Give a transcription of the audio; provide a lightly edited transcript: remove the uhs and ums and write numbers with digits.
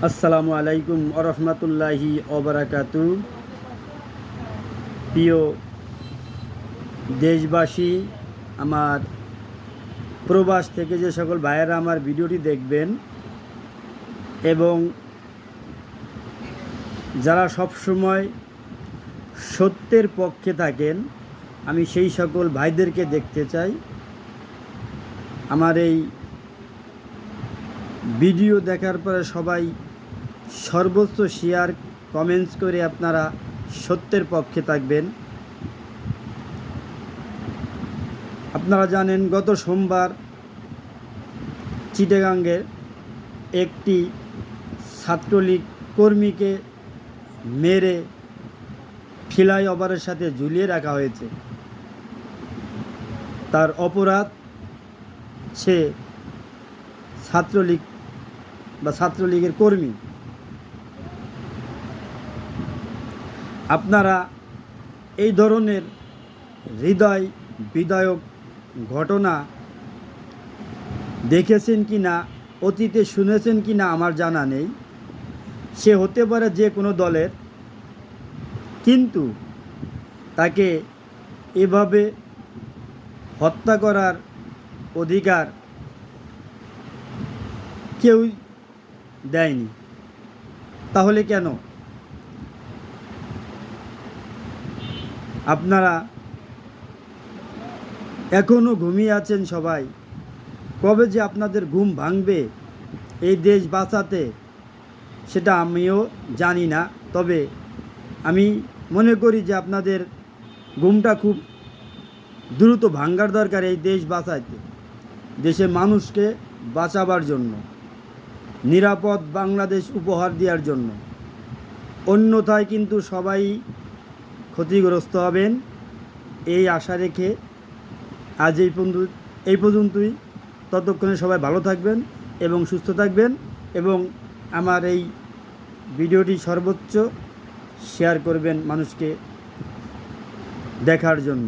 আসসালামু আলাইকুম ওরহমতুল্লাহি ওবারাকাতু। প্রিয় দেশবাসী, আমার প্রবাস থেকে যে সকল ভাইয়েরা আমার ভিডিওটি দেখবেন এবং যারা সবসময় সত্যের পক্ষে থাকেন, আমি সেই সকল ভাইদেরকে দেখতে চাই। আমার এই ভিডিও দেখার পরে সবাই সর্বোচ্চ শেয়ার কমেন্টস করে আপনারা সত্যের পক্ষে থাকবেন। আপনারা জানেন গত সোমবার চিটাগাঙ্গের একটি ছাত্রলীগ কর্মীকে মেরে ফ্লাইওভারের সাথে ঝুলিয়ে রাখা হয়েছে। তার অপরাধ, সে ছাত্রলীগের কর্মী। আপনারা এই ধরনের হৃদয় বিদারক ঘটনা দেখেছেন কি না, অতীতে শুনেছেন কি না আমার জানা নেই। সে হতে পারে যে কোনো দলের, কিন্তু তাকে এভাবে হত্যা করার অধিকার কেউ দেয়নি। তাহলে কেন আপনারা এখনও ঘুমিয়ে আছেন? সবাই কবে যে আপনাদের ঘুম ভাঙবে এই দেশ বাঁচাতে, সেটা আমিও জানি না। তবে আমি মনে করি যে আপনাদের ঘুমটা খুব দ্রুত ভাঙার দরকার এই দেশ বাঁচাইতে, দেশের মানুষকে বাঁচাবার জন্য, নিরাপদ বাংলাদেশ উপহার দেওয়ার জন্য। অন্যথায় কিন্তু সবাই ক্ষতিগ্রস্ত হবেন। এই আশা রেখে আজ এই পর্যন্তই। ততক্ষণে সবাই ভালো থাকবেন এবং সুস্থ থাকবেন, এবং আমার এই ভিডিওটি সর্বোচ্চ শেয়ার করবেন মানুষকে দেখার জন্য।